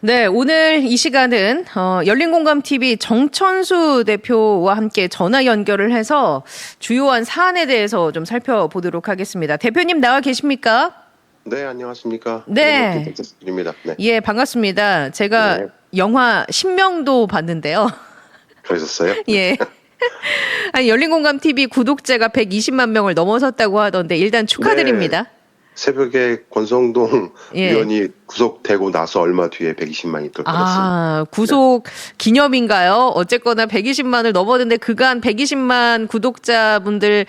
네, 오늘 이 시간은 열린공감TV 정천수 대표와 함께 전화 연결을 해서 주요한 사안에 대해서 좀 살펴보도록 하겠습니다. 대표님 나와 계십니까? 네, 안녕하십니까. 네. 드립니다. 네. 예, 반갑습니다. 제가 네. 영화 신명도 봤는데요. 그러셨어요? 예. 아니, 열린공감TV 구독자가 120만 명을 넘어섰다고 하던데 일단 축하드립니다. 새벽에 권성동 예. 의원이 구속되고 나서 얼마 뒤에 120만이 돌파했습니다. 아, 구속 기념인가요? 어쨌거나 120만을 넘었는데 그간 120만 구독자분들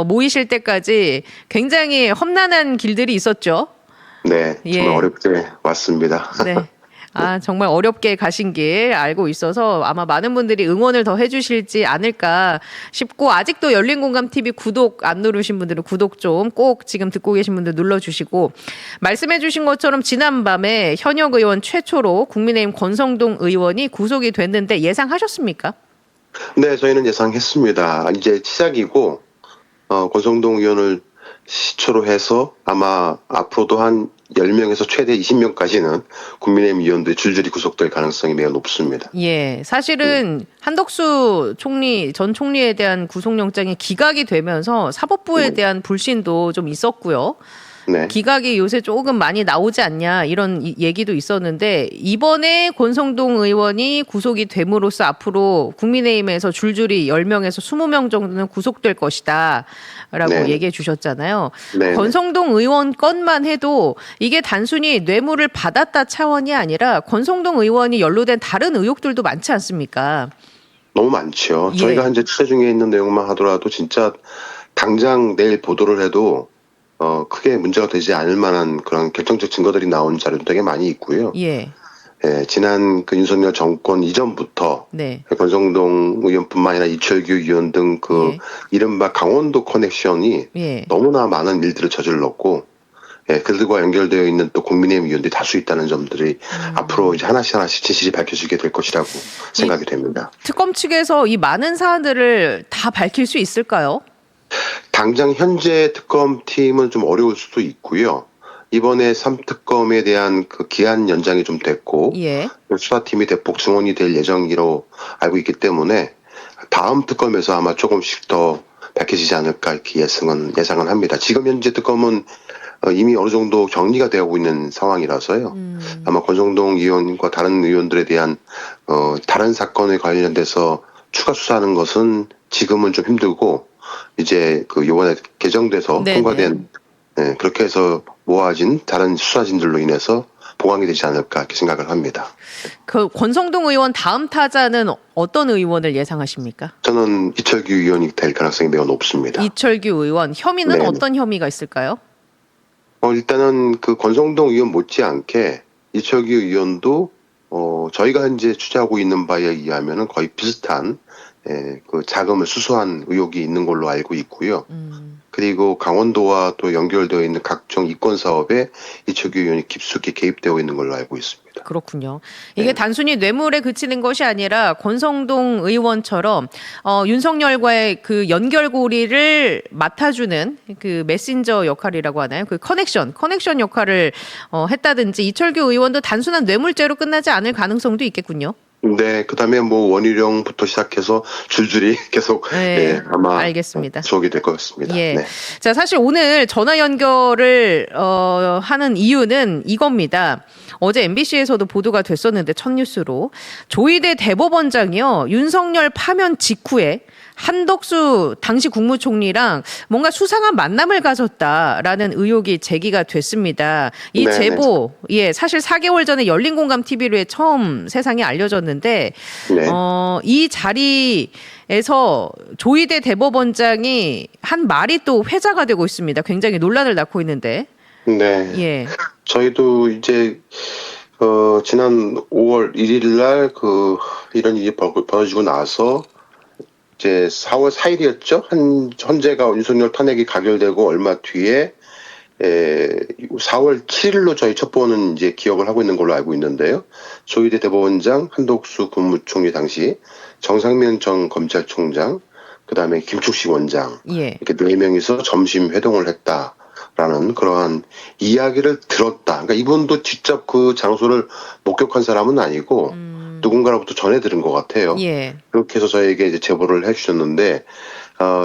모이실 때까지 굉장히 험난한 길들이 있었죠. 네, 예. 정말 어렵게 왔습니다. 네. 아, 정말 어렵게 가신 길 알고 있어서 아마 많은 분들이 응원을 더 해주실지 않을까 싶고, 아직도 열린공감TV 구독 안 누르신 분들은 구독 좀 꼭 지금 듣고 계신 분들 눌러주시고, 말씀해 주신 것처럼 지난밤에 현역 의원 최초로 국민의힘 권성동 의원이 구속이 됐는데 예상하셨습니까? 네, 저희는 예상했습니다. 이제 시작이고, 권성동 의원을 시초로 해서 아마 앞으로도 한 10명에서 최대 20명까지는 국민의힘 의원들이 줄줄이 구속될 가능성이 매우 높습니다. 예, 사실은 한덕수 전 총리에 대한 구속영장이 기각이 되면서 사법부에 대한 불신도 좀 있었고요. 네. 기각이 요새 조금 많이 나오지 않냐 이런 얘기도 있었는데, 이번에 권성동 의원이 구속이 됨으로써 앞으로 국민의힘에서 줄줄이 10명에서 20명 정도는 구속될 것이다 라고 네. 얘기해 주셨잖아요. 네. 권성동 의원 건만 해도 이게 단순히 뇌물을 받았다 차원이 아니라 권성동 의원이 연루된 다른 의혹들도 많지 않습니까? 너무 많죠. 예. 저희가 현재 취재 중에 있는 내용만 하더라도 진짜 당장 내일 보도를 해도 크게 문제가 되지 않을 만한 그런 결정적 증거들이 나온 자료도 되게 많이 있고요. 예. 예, 지난 그 윤석열 정권 이전부터 네. 권성동 의원뿐만 아니라 이철규 의원 등 그 예. 이른바 강원도 커넥션이 예. 너무나 많은 일들을 저질렀고, 예, 그들과 연결되어 있는 또 국민의힘 의원들이 다수 있다는 점들이 앞으로 이제 하나씩 진실이 밝혀지게 될 것이라고 생각이 됩니다. 특검 측에서 이 많은 사안들을 다 밝힐 수 있을까요? 당장 현재 특검팀은 좀 어려울 수도 있고요. 이번에 3특검에 대한 그 기한 연장이 좀 됐고, 예. 수사팀이 대폭 증원이 될 예정이라고 알고 있기 때문에 다음 특검에서 아마 조금씩 더 밝혀지지 않을까 이렇게 예상은 합니다. 지금 현재 특검은 이미 어느 정도 정리가 되고 있는 상황이라서요. 아마 권성동 의원과 다른 의원들에 대한 다른 사건에 관련돼서 추가 수사하는 것은 지금은 좀 힘들고, 이제 그 요번에 개정돼서 네네. 통과된 그렇게 해서 모아진 다른 수사진들로 인해서 보강이 되지 않을까 이렇게 생각을 합니다. 그 권성동 의원 다음 타자는 어떤 의원을 예상하십니까? 저는 이철규 의원이 될 가능성이 매우 높습니다. 이철규 의원 혐의는 네네. 어떤 혐의가 있을까요? 일단은 그 권성동 의원 못지않게 이철규 의원도 저희가 현재 취재하고 있는 바에 의하면은 거의 비슷한 그 자금을 수수한 의혹이 있는 걸로 알고 있고요. 그리고 강원도와 또 연결되어 있는 각종 이권 사업에 이철규 의원이 깊숙이 개입되어 있는 걸로 알고 있습니다. 그렇군요. 이게 네. 단순히 뇌물에 그치는 것이 아니라 권성동 의원처럼 윤석열과의 그 연결고리를 맡아주는 그 메신저 역할이라고 하나요? 그 커넥션 역할을 했다든지, 이철규 의원도 단순한 뇌물죄로 끝나지 않을 가능성도 있겠군요. 네, 그다음에 뭐 원희룡부터 시작해서 줄줄이 계속 네, 아마 알겠습니다. 주목이 될 것 같습니다. 예. 네. 자, 사실 오늘 전화 연결을 하는 이유는 이겁니다. 어제 MBC에서도 보도가 됐었는데 첫 뉴스로 조희대 대법원장이요, 윤석열 파면 직후에 한덕수 당시 국무총리랑 뭔가 수상한 만남을 가졌다라는 의혹이 제기가 됐습니다. 이 네네. 제보, 예, 사실 4개월 전에 열린공감TV로 처음 세상에 알려졌는데, 네. 이 자리에서 조희대 대법원장이 한 말이 또 회자가 되고 있습니다. 굉장히 논란을 낳고 있는데. 네. 예. 저희도 이제 지난 5월 1일 날 이런 일이 벌어지고 나서 이제 4월 4일이었죠. 헌재가 윤석열 탄핵이 가결되고 얼마 뒤에 4월 7일로 저희 첩보는 이제 기억을 하고 있는 걸로 알고 있는데요. 조희대 대법원장, 한덕수 국무총리 당시, 정상면 전 검찰총장, 그다음에 김충식 원장, 예. 이렇게 4명이서 점심 회동을 했다. 라는 그러한 이야기를 들었다. 그러니까 이분도 직접 그 장소를 목격한 사람은 아니고 누군가로부터 전해 들은 것 같아요. 예. 그렇게 해서 저에게 이제 제보를 해주셨는데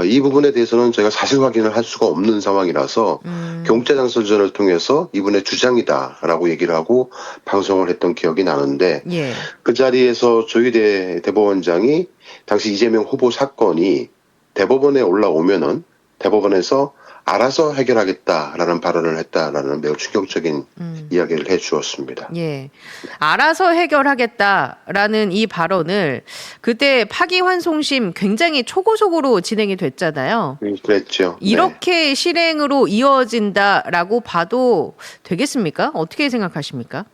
이 부분에 대해서는 저희가 사실 확인을 할 수가 없는 상황이라서 경찰장선전을 통해서 이분의 주장이다라고 얘기를 하고 방송을 했던 기억이 나는데 예. 그 자리에서 조희대 대법원장이 당시 이재명 후보 사건이 대법원에 올라오면은 대법원에서 알아서 해결하겠다라는 발언을 했다라는 매우 충격적인 이야기를 해 주었습니다. 예. 알아서 해결하겠다라는 이 발언을 그때 파기환송심 굉장히 초고속으로 진행이 됐잖아요. 그랬죠. 네. 이렇게 실행으로 이어진다라고 봐도 되겠습니까? 어떻게 생각하십니까?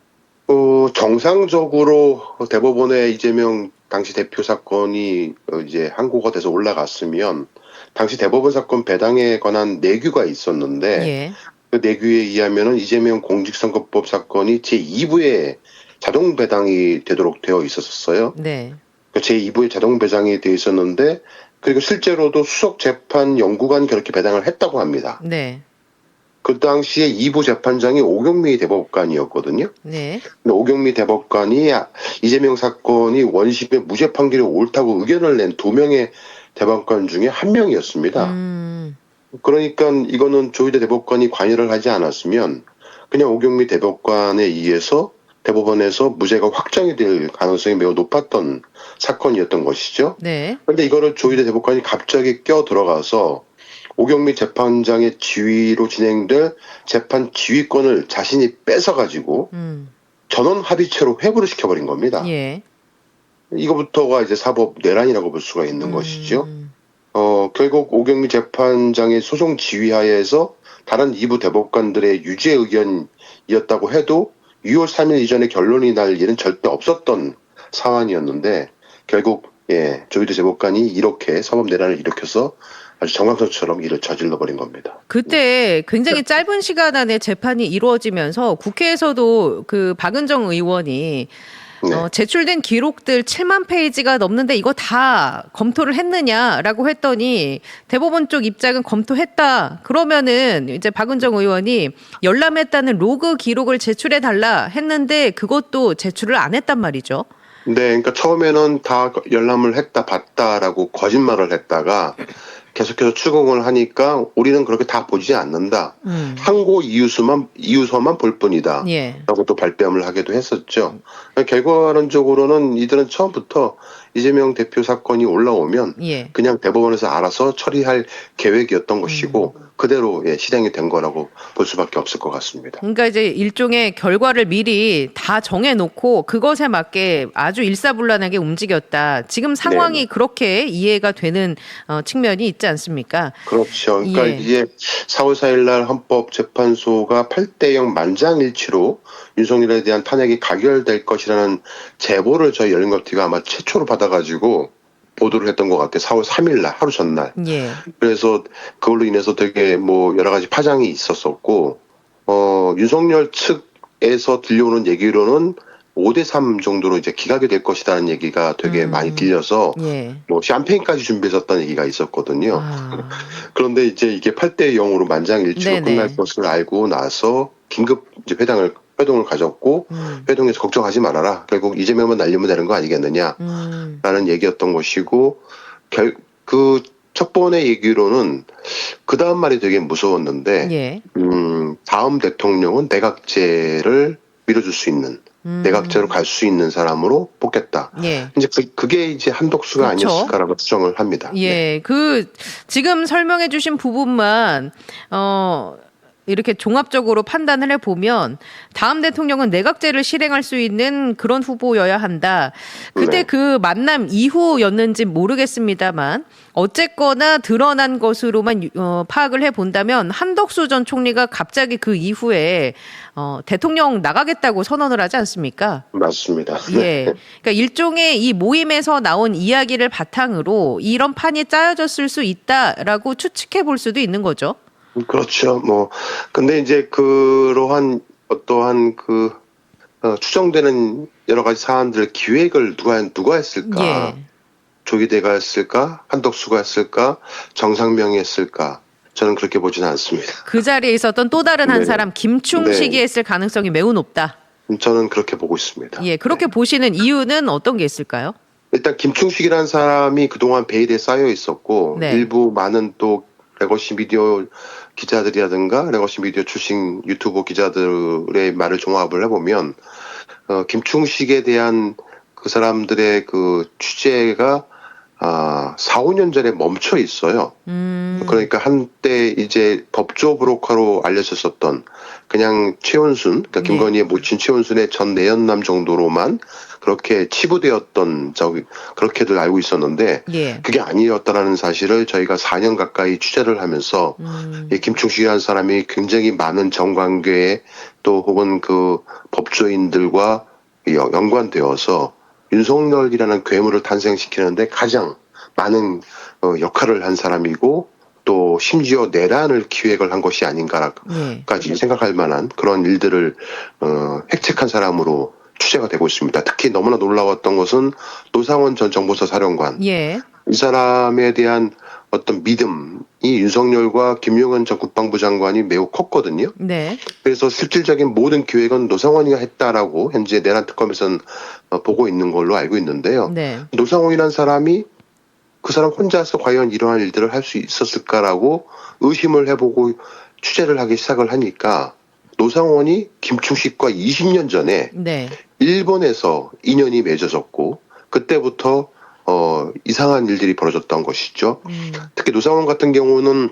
정상적으로 대법원에 이재명 당시 대표 사건이 이제 항고가 돼서 올라갔으면 당시 대법원 사건 배당에 관한 내규가 있었는데 예. 그 내규에 의하면은 이재명 공직선거법 사건이 제2부에 자동 배당이 되도록 되어 있었어요. 네. 그 제2부에 자동 배당이 되어 있었는데 그리고 실제로도 수석 재판 연구관이 그렇게 배당을 했다고 합니다. 네. 그 당시에 2부 재판장이 오경미 대법관이었거든요. 네. 근데 오경미 대법관이 이재명 사건이 원심의 무죄 판결이 옳다고 의견을 낸 2명의 대법관 중에 한 명이었습니다. 그러니까 이거는 조희대 대법관이 관여를 하지 않았으면 그냥 오경미 대법관에 의해서 대법원에서 무죄가 확정이 될 가능성이 매우 높았던 사건이었던 것이죠. 네. 그런데 이거를 조희대 대법관이 갑자기 껴 들어가서 오경미 재판장의 지휘로 진행될 재판 지휘권을 자신이 뺏어가지고 전원 합의체로 회부를 시켜버린 겁니다. 예. 이거부터가 이제 사법 내란이라고 볼 수가 있는 것이죠. 결국 오경미 재판장의 소송 지휘하에서 다른 2부 대법관들의 유죄 의견이었다고 해도 6월 3일 이전에 결론이 날 일은 절대 없었던 상황이었는데 결국 조희대 재법관이 이렇게 사법 내란을 일으켜서 아주 정광석처럼 일을 저질러 버린 겁니다. 그때 굉장히 짧은 시간 안에 재판이 이루어지면서 국회에서도 그 박은정 의원이 제출된 기록들 7만 페이지가 넘는데 이거 다 검토를 했느냐라고 했더니 대법원 쪽 입장은 검토했다. 그러면은 이제 박은정 의원이 열람했다는 로그 기록을 제출해 달라 했는데 그것도 제출을 안 했단 말이죠. 네, 그러니까 처음에는 다 열람을 했다, 봤다라고 거짓말을 했다가 계속해서 추궁을 하니까 우리는 그렇게 다 보지 않는다. 항고 이유서만 볼 뿐이다. 예. 라고 또 발뺌을 하기도 했었죠. 결과론적으로는 이들은 처음부터 이재명 대표 사건이 올라오면 예. 그냥 대법원에서 알아서 처리할 계획이었던 것이고 그대로 실행이 된 거라고 볼 수밖에 없을 것 같습니다. 그러니까 이제 일종의 결과를 미리 다 정해놓고 그것에 맞게 아주 일사불란하게 움직였다. 지금 상황이 그렇게 이해가 되는 측면이 있지 않습니까? 그렇죠. 그러니까 예. 이제 4월 4일 날 헌법재판소가 8대0 만장일치로 윤석열에 대한 탄핵이 가결될 것이라는 제보를 저희 열린govTV가 아마 최초로 받아가지고 보도를 했던 것 같아요. 4월 3일 날 하루 전날. 예. 그래서 그걸로 인해서 되게 여러 가지 파장이 있었었고 윤석열 측에서 들려오는 얘기로는 5대3 정도로 이제 기각이 될 것이라는 얘기가 되게 많이 들려서 예. 샴페인까지 준비했었다는 얘기가 있었거든요. 아. 그런데 이제 이게 8대0으로 만장일치로 네네. 끝날 것을 알고 나서 긴급 이제 회동을 가졌고 회동에서 걱정하지 말아라. 결국 이재명만 날리면 되는 거 아니겠느냐라는 얘기였던 것이고 그 첫 번의 얘기로는 그 다음 말이 되게 무서웠는데 예. 다음 대통령은 내각제를 밀어줄 수 있는 내각제로 갈 수 있는 사람으로 뽑겠다. 예. 이제 그게 이제 한독수가 그렇죠. 아니었을까라고 추정을 합니다. 예. 네. 그 지금 설명해 주신 부분만 이렇게 종합적으로 판단을 해보면 다음 대통령은 내각제를 실행할 수 있는 그런 후보여야 한다. 그때 네. 그 만남 이후였는지 모르겠습니다만 어쨌거나 드러난 것으로만 파악을 해본다면 한덕수 전 총리가 갑자기 그 이후에 대통령 나가겠다고 선언을 하지 않습니까? 맞습니다. 예. 그러니까 일종의 이 모임에서 나온 이야기를 바탕으로 이런 판이 짜여졌을 수 있다라고 추측해 볼 수도 있는 거죠. 그렇죠. 근데 이제 그러한 어떠한 추정되는 여러 가지 사안들 기획을 누가 했을까? 예. 조기대가 했을까? 한덕수가 했을까? 정상명이 했을까? 저는 그렇게 보지는 않습니다. 그 자리에 있었던 또 다른 한 네. 사람 김충식이 네. 했을 가능성이 매우 높다. 저는 그렇게 보고 있습니다. 예, 그렇게 보시는 이유는 어떤 게 있을까요? 일단 김충식이라는 사람이 그동안 베일에 쌓여 있었고 네. 일부 많은 또 레거시 미디어 기자들이라든가 레거시 미디어 출신 유튜버 기자들의 말을 종합을 해보면 김충식에 대한 그 사람들의 그 취재가 4, 5년 전에 멈춰 있어요. 그러니까 한때 이제 법조 브로커로 알려졌었던 그냥 최원순, 그러니까 네. 김건희의 모친 최원순의 전 내연남 정도로만 그렇게 치부되었던 그렇게들 알고 있었는데 예. 그게 아니었다라는 사실을 저희가 4년 가까이 취재를 하면서 이 김충식이라는 사람이 굉장히 많은 정관계에 또 혹은 그 법조인들과 연관되어서 윤석열이라는 괴물을 탄생시키는데 가장 많은 역할을 한 사람이고 또 심지어 내란을 기획을 한 것이 아닌가까지 생각할 만한 그런 일들을 획책한 사람으로 취재가 되고 있습니다. 특히 너무나 놀라웠던 것은 노상원 전 정보사 사령관. 예. 이 사람에 대한 어떤 믿음이 윤석열과 김용현 전 국방부 장관이 매우 컸거든요. 네. 그래서 실질적인 모든 기획은 노상원이가 했다라고 현재 내란 특검에서는 보고 있는 걸로 알고 있는데요. 네. 노상원이라는 사람이 그 사람 혼자서 과연 이러한 일들을 할 수 있었을까라고 의심을 해보고 취재를 하기 시작을 하니까 노상원이 김충식과 20년 전에 네. 일본에서 인연이 맺어졌고 그때부터 이상한 일들이 벌어졌던 것이죠. 특히 노상원 같은 경우는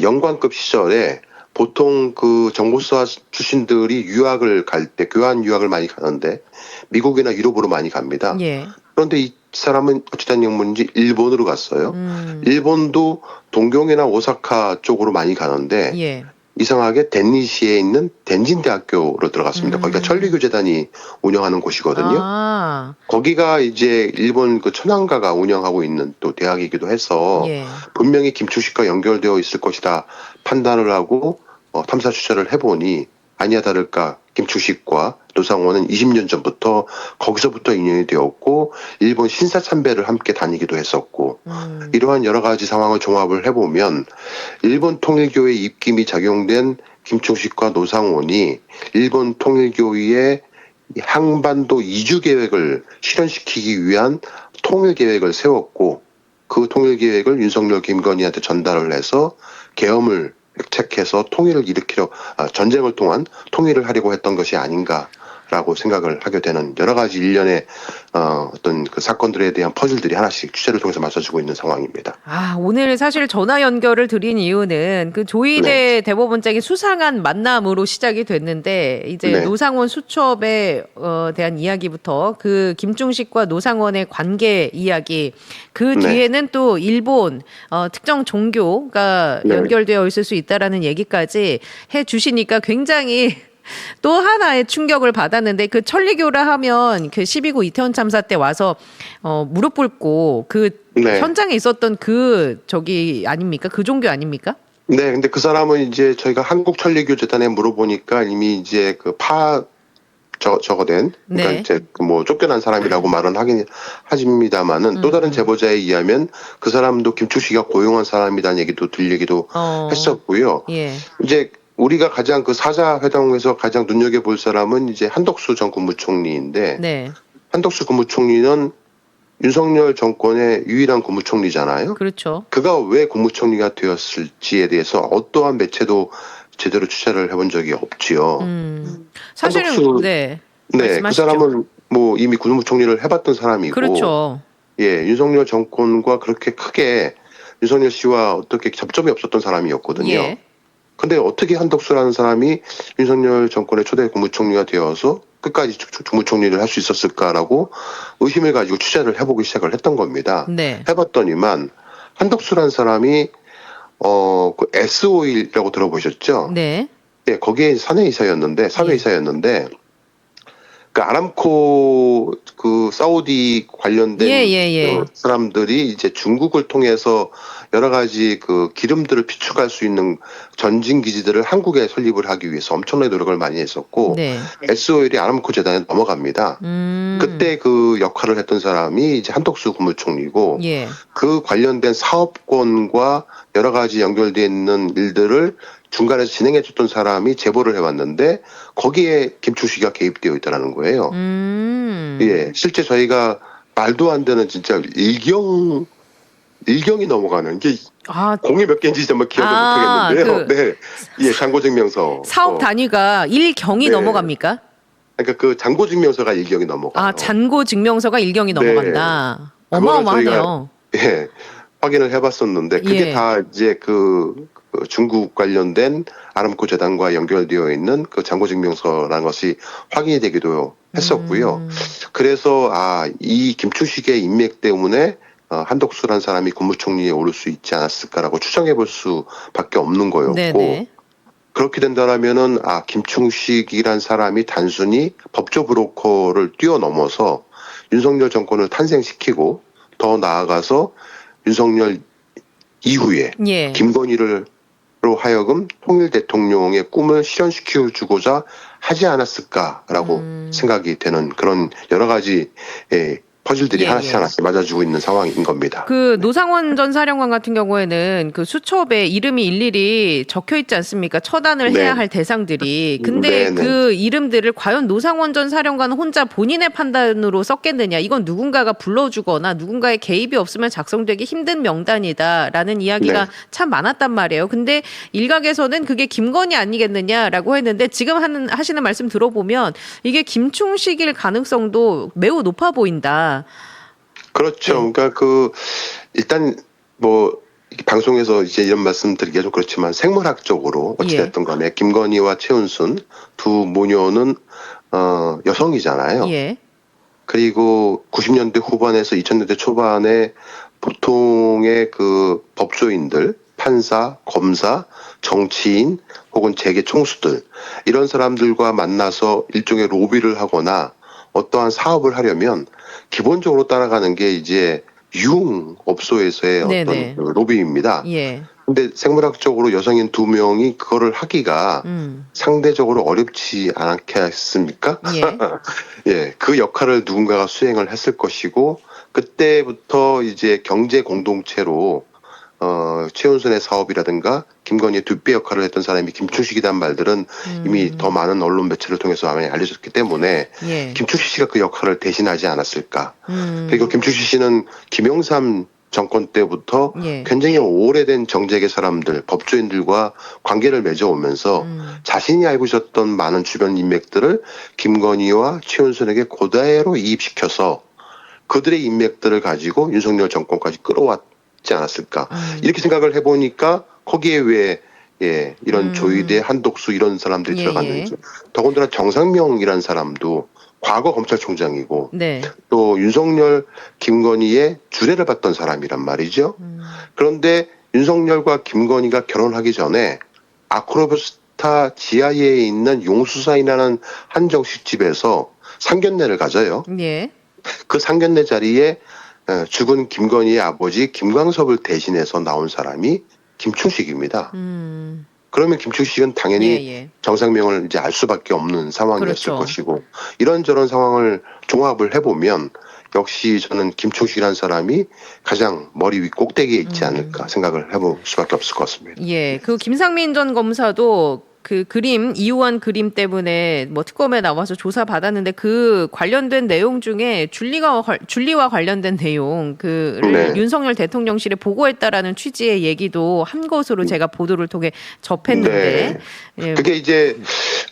영관급 시절에 보통 그 정보사 출신들이 유학을 갈 때 교환 유학을 많이 가는데 미국이나 유럽으로 많이 갑니다. 예. 그런데 이 사람은 어찌된 영문인지 일본으로 갔어요. 일본도 동경이나 오사카 쪽으로 많이 가는데 예. 이상하게 덴니시에 있는 덴진대학교로 들어갔습니다. 거기가 천리교재단이 운영하는 곳이거든요. 아. 거기가 이제 일본 그 천황가가 운영하고 있는 또 대학이기도 해서 예. 분명히 김충식과 연결되어 있을 것이다 판단을 하고 탐사 취재를 해보니 아니야 다를까 김충식과 노상원은 20년 전부터 거기서부터 인연이 되었고 일본 신사참배를 함께 다니기도 했었고 이러한 여러 가지 상황을 종합을 해보면 일본 통일교의 입김이 작용된 김충식과 노상원이 일본 통일교의 항반도 이주 계획을 실현시키기 위한 통일 계획을 세웠고 그 통일 계획을 윤석열 김건희한테 전달을 해서 계엄을 획책해서 통일을 일으키려 전쟁을 통한 통일을 하려고 했던 것이 아닌가라고 생각을 하게 되는 여러 가지 일련의 어떤 그 사건들에 대한 퍼즐들이 하나씩 취재를 통해서 맞춰지고 있는 상황입니다. 오늘 사실 전화 연결을 드린 이유는 그 조희대 대법원장의 수상한 만남으로 시작이 됐는데 이제 네. 노상원 수첩에 대한 이야기부터 그 김충식과 노상원의 관계 이야기 그 네. 뒤에는 또 일본 특정 종교가 네. 연결되어 있을 수 있다라는 얘기까지 해 주시니까 굉장히 또 하나의 충격을 받았는데 그 천리교라 하면 그 12구 이태원 참사 때 와서 무릎 꿇고 그 네. 현장에 있었던 그 저기 아닙니까? 그 종교 아닙니까? 네, 근데 그 사람은 이제 저희가 한국천리교재단에 물어보니까 이미 이제 그 저거된 그러니까 네. 이제 뭐 쫓겨난 사람이라고 말은 하긴 하십니다만은 또 다른 제보자에 의하면 그 사람도 김충식이가 고용한 사람이라는 얘기도 들리기도 했었고요. 예. 이제 우리가 가장 그 사자 회담에서 가장 눈여겨볼 사람은 이제 한덕수 전 국무총리인데 네. 한덕수 국무총리는 윤석열 정권의 유일한 국무총리잖아요. 그렇죠. 그가 왜 국무총리가 되었을지에 대해서 어떠한 매체도 제대로 취재를 해본 적이 없지요. 사실은 한덕수- 네. 네, 그 말씀하시죠. 사람은 뭐 이미 국무총리를 해봤던 사람이고, 그렇죠. 예, 윤석열 정권과 그렇게 크게 윤석열 씨와 어떻게 접점이 없었던 사람이었거든요. 예. 근데 어떻게 한덕수라는 사람이 윤석열 정권의 초대 국무총리가 되어서 끝까지 국무총리를 할 수 있었을까라고 의심을 가지고 취재를 해보기 시작을 했던 겁니다. 네. 해봤더니만 한덕수라는 사람이 그 S5일이라고 들어보셨죠? 네. 네, 거기에 사내이사였는데 그 아람코 그 사우디 관련된 예. 사람들이 이제 중국을 통해서 여러 가지 그 기름들을 비축할 수 있는 전진 기지들을 한국에 설립을 하기 위해서 엄청나게 노력을 많이 했었고 네. SOL이 아람코 재단에 넘어갑니다. 그때 그 역할을 했던 사람이 이제 한덕수 국무총리고 예. 그 관련된 사업권과 여러 가지 연결되어 있는 일들을 중간에서 진행해줬던 사람이 제보를 해왔는데 거기에 김충식이가 개입되어 있다는 거예요. 예, 실제 저희가 말도 안 되는 진짜 일경이 넘어가는 게 아, 공이 몇 개인지 정말 기억을 못하겠는데요. 네, 예, 잔고증명서. 사업 단위가 일경이 네. 넘어갑니까? 그러니까 그 잔고증명서가 일경이 넘어가요. 아, 잔고 증명서가 일경이 네. 넘어간다. 그거를 어마어마하네요. 예, 확인을 해봤었는데 그게 예. 다 이제 그 중국 관련된 아람코 재단과 연결되어 있는 그 잔고증명서라는 것이 확인이 되기도 했었고요. 그래서 이 김충식의 인맥 때문에 한덕수라는 사람이 국무총리에 오를 수 있지 않았을까라고 추정해 볼 수밖에 없는 거였고 네네. 그렇게 된다라면은 김충식이란 사람이 단순히 법조 브로커를 뛰어넘어서 윤석열 정권을 탄생시키고 더 나아가서 윤석열 이후에 예. 김건희로 하여금 통일 대통령의 꿈을 실현시켜주고자 하지 않았을까라고 생각이 되는 그런 여러 가지 퍼즐들이 예, 하나씩 예. 하나씩 맞아주고 있는 상황인 겁니다. 그 노상원 전 사령관 같은 경우에는 그 수첩에 이름이 일일이 적혀 있지 않습니까? 처단을 네. 해야 할 대상들이. 근데 네, 그 이름들을 과연 노상원 전 사령관은 혼자 본인의 판단으로 썼겠느냐? 이건 누군가가 불러주거나 누군가의 개입이 없으면 작성되기 힘든 명단이다라는 이야기가 네. 참 많았단 말이에요. 근데 일각에서는 그게 김건희 아니겠느냐라고 했는데 지금 하시는 말씀 들어보면 이게 김충식일 가능성도 매우 높아 보인다. 그렇죠. 그러니까 일단 뭐 방송에서 이제 이런 말씀드리기가 좀 그렇지만 생물학적으로 어찌됐든 간에 김건희와 최은순 두 모녀는 여성이잖아요. 예. 그리고 90년대 후반에서 2000년대 초반에 보통의 그 법조인들, 판사, 검사, 정치인 혹은 재계 총수들 이런 사람들과 만나서 일종의 로비를 하거나 어떠한 사업을 하려면 기본적으로 따라가는 게 이제 유흥업소에서의 네네. 어떤 로비입니다. 예. 근데 생물학적으로 여성인 두 명이 그거를 하기가 상대적으로 어렵지 않겠습니까? 예. 예, 그 역할을 누군가가 수행을 했을 것이고 그때부터 이제 경제 공동체로 최은순의 사업이라든가 김건희의 뒷배 역할을 했던 사람이 김충식이란 말들은 이미 더 많은 언론 매체를 통해서 많이 알려졌기 때문에 예. 김충식 씨가 그 역할을 대신하지 않았을까. 그리고 김충식 씨는 김영삼 정권 때부터 예. 굉장히 오래된 정재계 사람들, 법조인들과 관계를 맺어오면서 자신이 알고 있었던 많은 주변 인맥들을 김건희와 최은순에게 그대로 이입시켜서 그들의 인맥들을 가지고 윤석열 정권까지 끌어왔지 않았을까. 이렇게 생각을 해보니까 거기에 왜 이런 조희대, 한독수 이런 사람들이 예, 들어갔는지. 예. 더군다나 정상명이라는 사람도 과거 검찰총장이고 네. 또 윤석열, 김건희의 주례를 받던 사람이란 말이죠. 그런데 윤석열과 김건희가 결혼하기 전에 아크로스타 지하에 있는 용수사이라는 한정식집에서 상견례를 가져요. 예. 그 상견례 자리에 죽은 김건희의 아버지 김광섭을 대신해서 나온 사람이 김충식입니다. 그러면 김충식은 당연히 예. 정상명을 이제 알 수밖에 없는 상황이었을 그렇죠. 것이고 이런저런 상황을 종합을 해보면 역시 저는 김충식이라는 사람이 가장 머리 위 꼭대기에 있지 않을까 생각을 해볼 수밖에 없을 것 같습니다. 예. 그 김상민 전 검사도 그 그림 이후한 그림 때문에 뭐 특검에 나와서 조사 받았는데 그 관련된 내용 중에 줄리와 관련된 내용 그를 네. 윤석열 대통령실에 보고했다라는 취지의 얘기도 한 것으로 제가 보도를 통해 접했는데 예. 그게 이제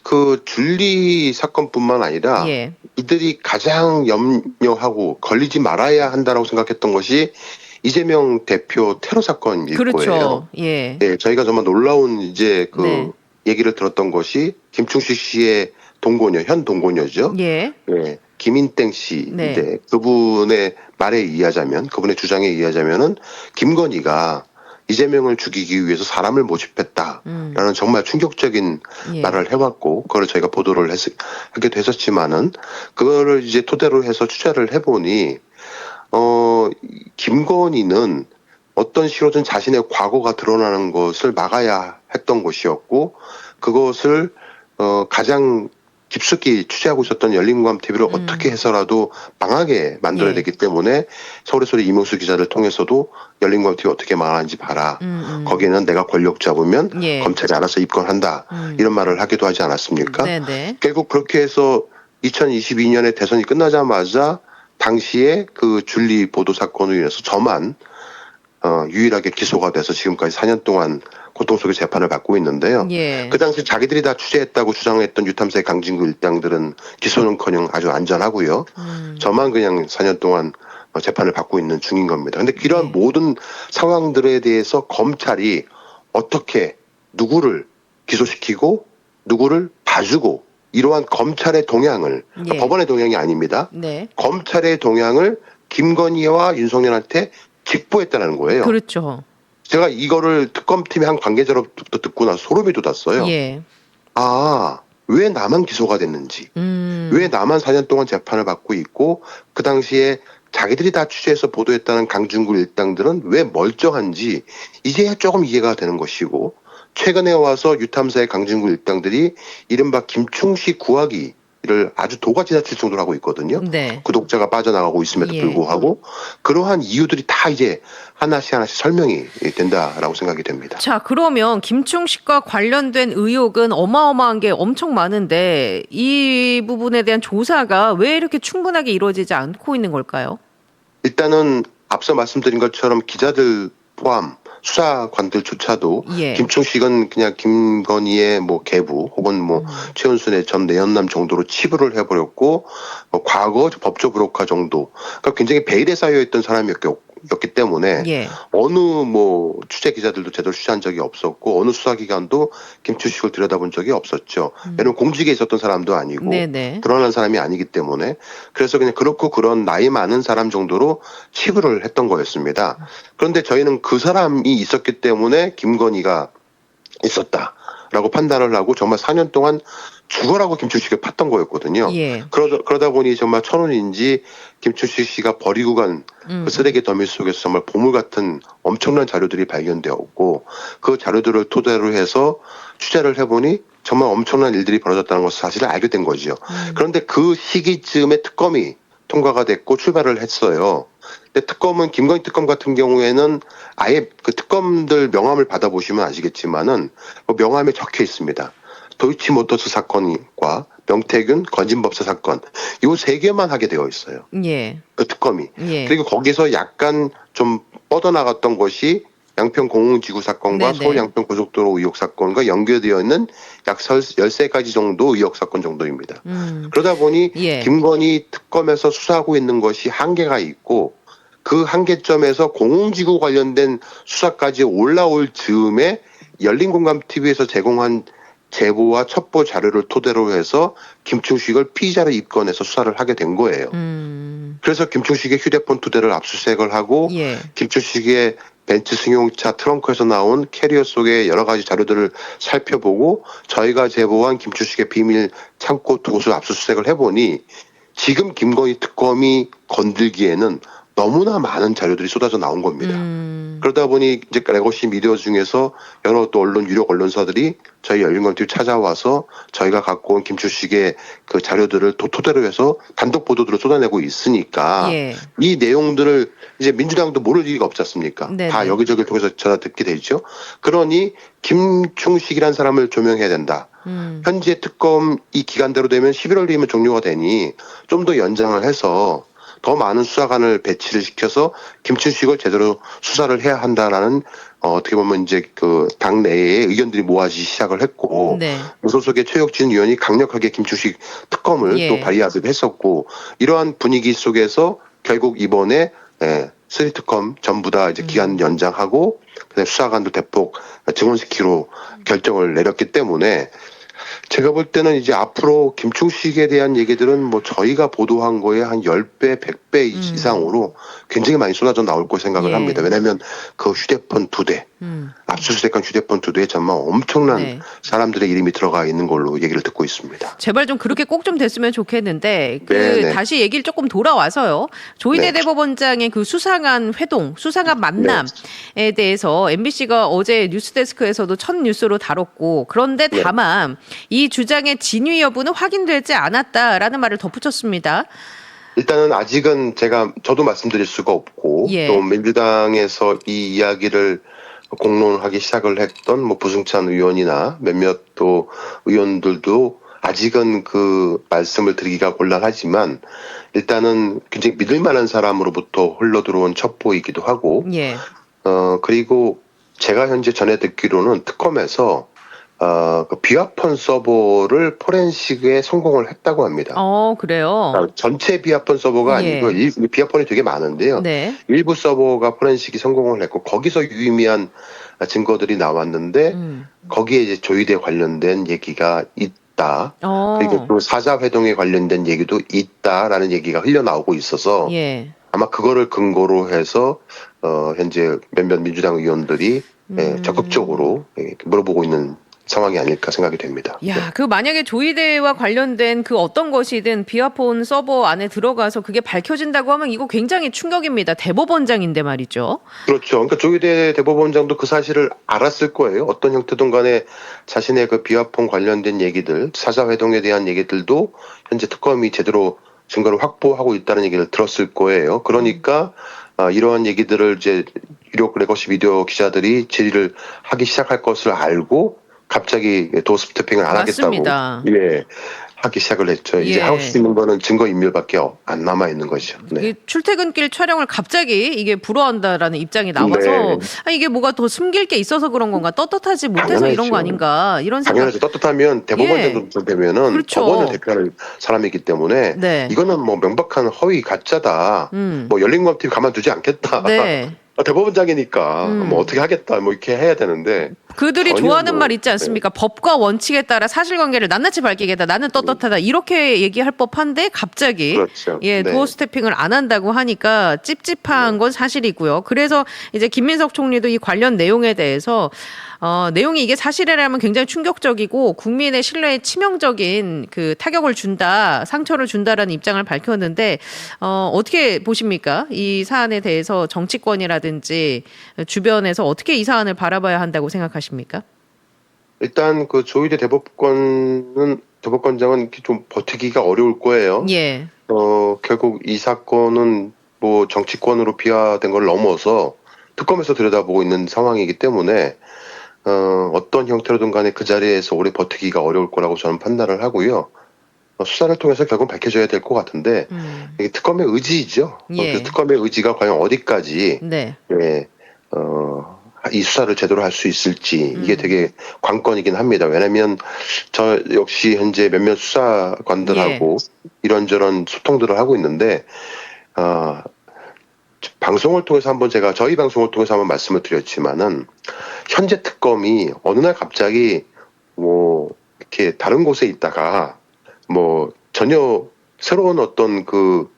그 줄리 사건뿐만 아니라 예. 이들이 가장 염려하고 걸리지 말아야 한다라고 생각했던 것이 이재명 대표 테러 사건일 그렇죠. 거예요. 예. 예, 저희가 정말 놀라운 이제 그 네. 얘기를 들었던 것이 김충식 씨의 동고녀, 현 동고녀죠. 예. 예, 김인땡 씨인데 네. 그분의 말에 의하자면, 그분의 주장에 의하자면은 김건희가 이재명을 죽이기 위해서 사람을 모집했다라는 정말 충격적인 예. 말을 해왔고, 그걸 저희가 보도를 하기도 했었지만은, 그거를 이제 토대로 해서 취재를 해보니, 김건희는 어떤 식으로든 자신의 과거가 드러나는 것을 막아야 했던 것이었고, 그것을 가장 깊숙이 취재하고 있었던 열린공감TV를 어떻게 해서라도 망하게 만들어야 예. 되기 때문에 서울의 소리 이명수 기자를 통해서도 열린공감TV 어떻게 망하는지 봐라. 거기는 내가 권력 잡으면 예. 검찰이 알아서 입건한다. 이런 말을 하기도 하지 않았습니까? 네네. 결국 그렇게 해서 2022년에 대선이 끝나자마자 당시에 그 줄리 보도 사건으로 인해서 저만 유일하게 기소가 돼서 지금까지 4년 동안 고통 속의 재판을 받고 있는데요. 예. 그 당시 자기들이 다 취재했다고 주장했던 유탐사의 강진구 일당들은 기소는커녕 아주 안전하고요. 저만 그냥 4년 동안 재판을 받고 있는 중인 겁니다. 근데 이러한 모든 상황들에 대해서 검찰이 어떻게 누구를 기소시키고 누구를 봐주고 이러한 검찰의 동향을 예. 법원의 동향이 아닙니다. 네. 검찰의 동향을 김건희와 윤석열한테 직보했다는 거예요. 그렇죠. 제가 이거를 특검팀의 한 관계자로부터 듣고 나서 소름이 돋았어요. 예. 아, 왜 나만 기소가 됐는지, 왜 나만 4년 동안 재판을 받고 있고, 그 당시에 자기들이 다 취재해서 보도했다는 강준구 일당들은 왜 멀쩡한지, 이제야 조금 이해가 되는 것이고, 최근에 와서 유탐사의 강준구 일당들이 이른바 김충식 구하기를 아주 도가 지나칠 정도로 하고 있거든요. 네. 구독자가 빠져나가고 있음에도 예. 불구하고 그러한 이유들이 다 이제 하나씩 설명이 된다라고 생각이 됩니다. 자, 그러면 김충식과 관련된 의혹은 어마어마한 게 엄청 많은데 이 부분에 대한 조사가 왜 이렇게 충분하게 이루어지지 않고 있는 걸까요? 일단은 앞서 말씀드린 것처럼 기자들 포함 수사관들조차도 예. 김충식은 그냥 김건희의 뭐 계부 혹은 뭐 최은순의 전 내연남 정도로 치부를 해버렸고 과거 법조 브로커 정도 그러니까 굉장히 베일에 쌓여있던 사람이었기 때문에 예. 어느 뭐 취재 기자들도 제대로 취재한 적이 없었고 어느 수사기관도 김충식을 들여다본 적이 없었죠. 왜냐면 공직에 있었던 사람도 아니고 네네. 드러난 사람이 아니기 때문에 그래서 그냥 그렇고 그런 나이 많은 사람 정도로 치부를 했던 거였습니다. 그런데 저희는 그 사람이 있었기 때문에 김건희가 있었다라고 판단을 하고 정말 4년 동안 죽어라고 김충식을 팠던 거였거든요. 예. 그러다 보니 정말 천운인지 김충식 씨가 버리고 간 그 쓰레기 더미 속에서 정말 보물 같은 엄청난 자료들이 발견되었고 그 자료들을 토대로 해서 취재를 해보니 정말 엄청난 일들이 벌어졌다는 것을 사실을 알게 된 거죠. 그런데 그 시기쯤에 특검이 통과가 됐고 출발을 했어요. 근데 특검은 김건희 특검 같은 경우에는 아예 그 특검들 명함을 받아보시면 아시겠지만은 그 명함에 적혀 있습니다. 도이치모터스 사건과 명태균 건진법사 사건 이 세 개만 하게 되어 있어요. 예. 그 특검이. 예. 그리고 거기서 약간 좀 뻗어나갔던 것이 양평 공흥지구 사건과 네네. 서울 양평 고속도로 의혹 사건과 연결되어 있는 약 13가지 정도 의혹 사건 정도입니다. 그러다 보니 예. 김건희 특검에서 수사하고 있는 것이 한계가 있고 그 한계점에서 공흥지구 관련된 수사까지 올라올 즈음에 열린공감TV에서 제공한 제보와 첩보 자료를 토대로 해서 김충식을 피의자로 입건해서 수사를 하게 된 거예요. 그래서 김충식의 휴대폰 2대를 압수수색을 하고 예. 김충식의 벤츠 승용차 트렁크에서 나온 캐리어 속의 여러 가지 자료들을 살펴보고 저희가 제보한 김충식의 비밀 창고 2곳을 압수수색을 해보니 지금 김건희 특검이 건들기에는 너무나 많은 자료들이 쏟아져 나온 겁니다. 그러다 보니 이제 레거시 미디어 중에서 여러 또 언론 유력 언론사들이 저희 열린공감TV 찾아와서 저희가 갖고 온 김충식의 그 자료들을 토대로 해서 단독 보도들을 쏟아내고 있으니까 예. 이 내용들을 이제 민주당도 모를 리가 없지 않습니까? 네네. 다 여기저기를 통해서 전화 듣게 되죠. 그러니 김충식이라는 사람을 조명해야 된다. 현재 특검 이 기간대로 되면 11월 뒤면 종료가 되니 좀 더 연장을 해서 더 많은 수사관을 배치를 시켜서 김충식을 제대로 수사를 해야 한다라는 어떻게 보면 이제 그 당내에 의견들이 모아지기 시작을 했고 네. 무소속의 최혁진 의원이 강력하게 김충식 특검을 예. 또 발의하기도 했었고 이러한 분위기 속에서 결국 이번에 3특검 전부 다 이제 기간 연장하고 그다음에 수사관도 대폭 증원시키로 결정을 내렸기 때문에 제가 볼 때는 이제 앞으로 김충식에 대한 얘기들은 뭐 저희가 보도한 거에 한 10배, 100배 이상으로 굉장히 많이 쏟아져 나올 거 생각을 예. 합니다. 왜냐하면 그 휴대폰 2대, 압수수색한 휴대폰 2대에 정말 엄청난 네. 사람들의 이름이 들어가 있는 걸로 얘기를 듣고 있습니다. 제발 좀 그렇게 꼭 좀 됐으면 좋겠는데 네네. 다시 얘기를 조금 돌아와서요. 조희대 네. 대법원장의 그 수상한 회동, 수상한 만남에 대해서 MBC가 어제 뉴스데스크에서도 첫 뉴스로 다뤘고 그런데 네. 다만 이 주장의 진위 여부는 확인되지 않았다라는 말을 덧붙였습니다. 일단은 아직은 저도 말씀드릴 수가 없고 예. 또 민주당에서 이 이야기를 공론하기 시작을 했던 뭐 부승찬 의원이나 몇몇 또 의원들도 아직은 그 말씀을 드리기가 곤란하지만 일단은 굉장히 믿을 만한 사람으로부터 흘러들어온 첩보이기도 하고 예. 그리고 제가 현재 전해 듣기로는 특검에서 그 비화폰 서버를 포렌식에 성공을 했다고 합니다. 그래요. 전체 비화폰 서버가 예. 아니고 비화폰이 되게 많은데요. 네. 일부 서버가 포렌식이 성공을 했고 거기서 유의미한 증거들이 나왔는데 거기에 이제 조희대 관련된 얘기가 있다. 그리고 또 사자 회동에 관련된 얘기도 있다라는 얘기가 흘러나오고 있어서 예. 아마 그거를 근거로 해서 현재 몇몇 민주당 의원들이 적극적으로 물어보고 있는 상황이 아닐까 생각이 됩니다. 야, 그 만약에 조희대와 관련된 그 어떤 것이든 비화폰 서버 안에 들어가서 그게 밝혀진다고 하면 이거 굉장히 충격입니다. 대법원장인데 말이죠. 그렇죠. 그러니까 조희대 대법원장도 그 사실을 알았을 거예요. 어떤 형태든 간에 자신의 그 비화폰 관련된 얘기들, 사자회동에 대한 얘기들도 현재 특검이 제대로 증거를 확보하고 있다는 얘기를 들었을 거예요. 그러니까 이러한 얘기들을 이제 유력 레거시 미디어 기자들이 질의를 하기 시작할 것을 알고 갑자기 도스태핑을 안 맞습니다. 하겠다고 하기 시작을 했죠. 이제 예. 할 수 있는 거는 증거 인멸밖에 안 남아 있는 거죠. 네. 이게 출퇴근길 촬영을 갑자기 이게 불허한다라는 입장이 나와서 네. 이게 뭐가 더 숨길 게 있어서 그런 건가 떳떳하지 못해서 당연하죠. 이런 거 아닌가 이런 생각. 당연하죠. 떳떳하면 대법원장도 되면은 그렇죠. 법원을 대표하는 사람이기 때문에 네. 이거는 뭐 명백한 허위 가짜다. 뭐 열린공감TV 가만두지 않겠다. 네. 대법원장이니까 뭐 어떻게 하겠다. 뭐 이렇게 해야 되는데 그들이 전혀 좋아하는 뭐, 말 있지 않습니까? 법과 원칙에 따라 사실관계를 낱낱이 밝히겠다. 나는 떳떳하다. 이렇게 얘기할 법한데 갑자기 그렇죠. 네. 도어 스태핑을 안 한다고 하니까 찝찝한 건 사실이고요. 그래서 이제 김민석 총리도 이 관련 내용에 대해서 내용이 이게 사실이라면 굉장히 충격적이고 국민의 신뢰에 치명적인 그 타격을 준다, 상처를 준다라는 입장을 밝혔는데 어떻게 보십니까? 이 사안에 대해서 정치권이라든지 주변에서 어떻게 이 사안을 바라봐야 한다고 생각하십니까? 일단 그 조희대 대법관장은 이렇게 좀 버티기가 어려울 거예요. 예. 결국 이 사건은 뭐 정치권으로 비화된 걸 넘어서 특검에서 들여다보고 있는 상황이기 때문에 어떤 형태로든 간에 그 자리에서 오래 버티기가 어려울 거라고 저는 판단을 하고요. 수사를 통해서 결국 밝혀져야 될 것 같은데 이게 특검의 의지이죠. 예. 그 특검의 의지가 과연 어디까지 네. 이 수사를 제대로 할 수 있을지 이게 되게 관건이긴 합니다. 왜냐하면 저 역시 현재 몇몇 수사관들하고 이런저런 소통들을 하고 있는데 방송을 통해서 저희 방송을 통해서 한번 말씀을 드렸지만은 현재 특검이 어느 날 갑자기 뭐 이렇게 다른 곳에 있다가 뭐 전혀 새로운 어떤 그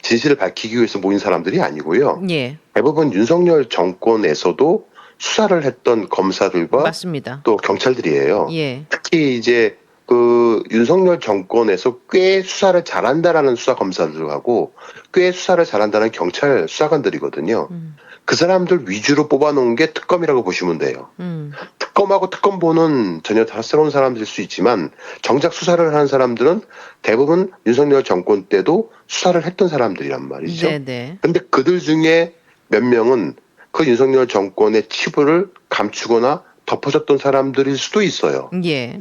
진실을 밝히기 위해서 모인 사람들이 아니고요. 예. 대부분 윤석열 정권에서도 수사를 했던 검사들과 맞습니다. 또 경찰들이에요. 예. 특히 이제 그 윤석열 정권에서 꽤 수사를 잘한다라는 수사 검사들하고 꽤 수사를 잘한다는 경찰 수사관들이거든요. 그 사람들 위주로 뽑아놓은 게 특검이라고 보시면 돼요. 특검하고 특검보는 전혀 다 새로운 사람들일 수 있지만 정작 수사를 하는 사람들은 대부분 윤석열 정권 때도 수사를 했던 사람들이란 말이죠. 네네. 근데 그들 중에 몇 명은 그 윤석열 정권의 치부를 감추거나 덮어줬던 사람들일 수도 있어요. 예.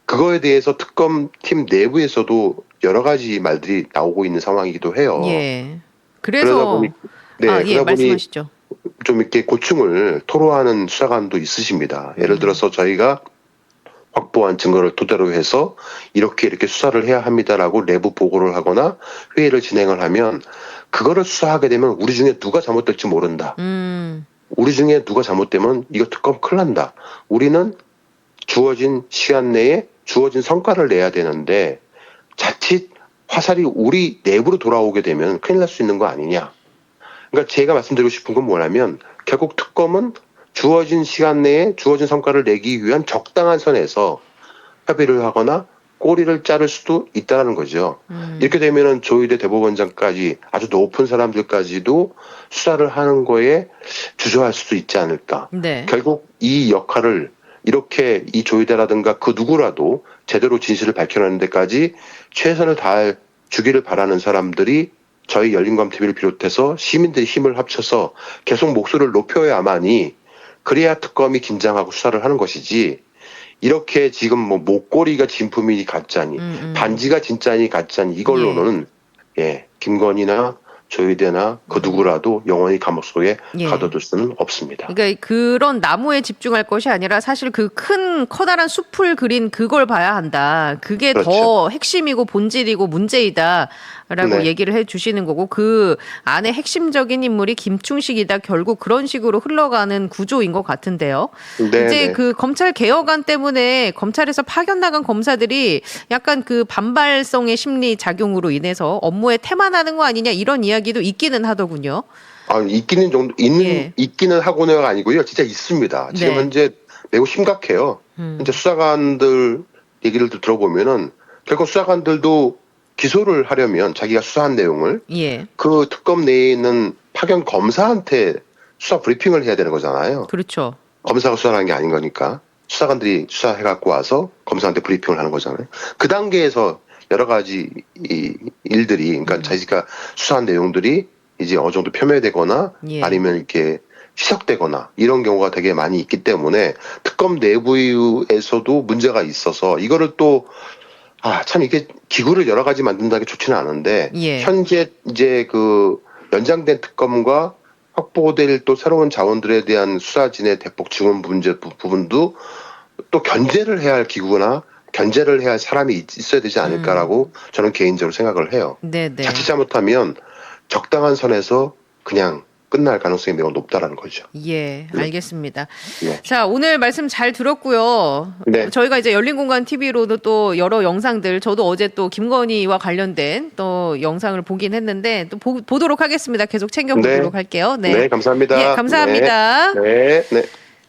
그거에 대해서 특검팀 내부에서도 여러 가지 말들이 나오고 있는 상황이기도 해요. 예. 그러다 그래서 보니 말씀하시죠. 좀 이렇게 고충을 토로하는 수사관도 있으십니다. 예를 들어서 저희가 확보한 증거를 토대로 해서 이렇게 수사를 해야 합니다라고 내부 보고를 하거나 회의를 진행을 하면 그거를 수사하게 되면 우리 중에 누가 잘못될지 모른다. 우리 중에 누가 잘못되면 이거 특검 큰일 난다. 우리는 주어진 시간 내에 주어진 성과를 내야 되는데 자칫 화살이 우리 내부로 돌아오게 되면 큰일 날 수 있는 거 아니냐. 그러니까 제가 말씀드리고 싶은 건 뭐냐면 결국 특검은 주어진 시간 내에 주어진 성과를 내기 위한 적당한 선에서 협의를 하거나 꼬리를 자를 수도 있다는 거죠. 이렇게 되면은 조희대 대법원장까지 아주 높은 사람들까지도 수사를 하는 거에 주저할 수도 있지 않을까. 네. 결국 이 역할을 이렇게 이 조희대라든가 그 누구라도 제대로 진실을 밝혀내는 데까지 최선을 다해 주기를 바라는 사람들이 저희 열린검TV를 비롯해서 시민들이 힘을 합쳐서 계속 목소리를 높여야만이 그래야 특검이 긴장하고 수사를 하는 것이지 이렇게 지금 뭐 목걸이가 진품이니 가짜니 반지가 진짜니 가짜니 이걸로는 김건희나 조희대나 그 누구라도 영원히 감옥 속에 가둬둘 수는 없습니다. 그러니까 그런 나무에 집중할 것이 아니라 사실 그 큰 커다란 숲을 그린 그걸 봐야 한다. 그게 그렇죠. 더 핵심이고 본질이고 문제이다라고 네. 얘기를 해주시는 거고 그 안에 핵심적인 인물이 김충식이다. 결국 그런 식으로 흘러가는 구조인 것 같은데요. 네, 이제 네. 그 검찰 개혁안 때문에 검찰에서 파견 나간 검사들이 약간 그 반발성의 심리 작용으로 인해서 업무에 태만하는 거 아니냐 이런 이야기도 있기는 하더군요. 있기는 하고는 아니고요. 진짜 있습니다. 지금 네. 현재 매우 심각해요. 현재 수사관들 얘기를 들어보면은 결국 수사관들도 기소를 하려면 자기가 수사한 내용을 그 특검 내에 있는 파견 검사한테 수사 브리핑을 해야 되는 거잖아요. 그렇죠. 검사가 수사를 하는 게 아닌 거니까 수사관들이 수사해갖고 와서 검사한테 브리핑을 하는 거잖아요. 그 단계에서 여러 가지 이 일들이 그러니까 자기가 수사한 내용들이 이제 어느 정도 표면되거나 아니면 이렇게 희석되거나 이런 경우가 되게 많이 있기 때문에 특검 내부에서도 문제가 있어서 이거를 또 참 이게 기구를 여러 가지 만든다는 게 좋지는 않은데 현재 이제 그 연장된 특검과 확보될 또 새로운 자원들에 대한 수사진의 대폭 증원 부분도 또 견제를 해야 할 기구나 견제를 해야 할 사람이 있어야 되지 않을까라고 저는 개인적으로 생각을 해요. 네네. 자칫 잘못하면 적당한 선에서 그냥 끝날 가능성이 매우 높다라는 거죠. 알겠습니다. 자, 오늘 말씀 잘 들었고요. 네. 저희가 이제 열린공간 TV로도 또 여러 영상들, 저도 어제 또 김건희와 관련된 또 영상을 보긴 했는데 또 보도록 하겠습니다. 계속 챙겨보도록 할게요. 네, 감사합니다. 감사합니다. 네.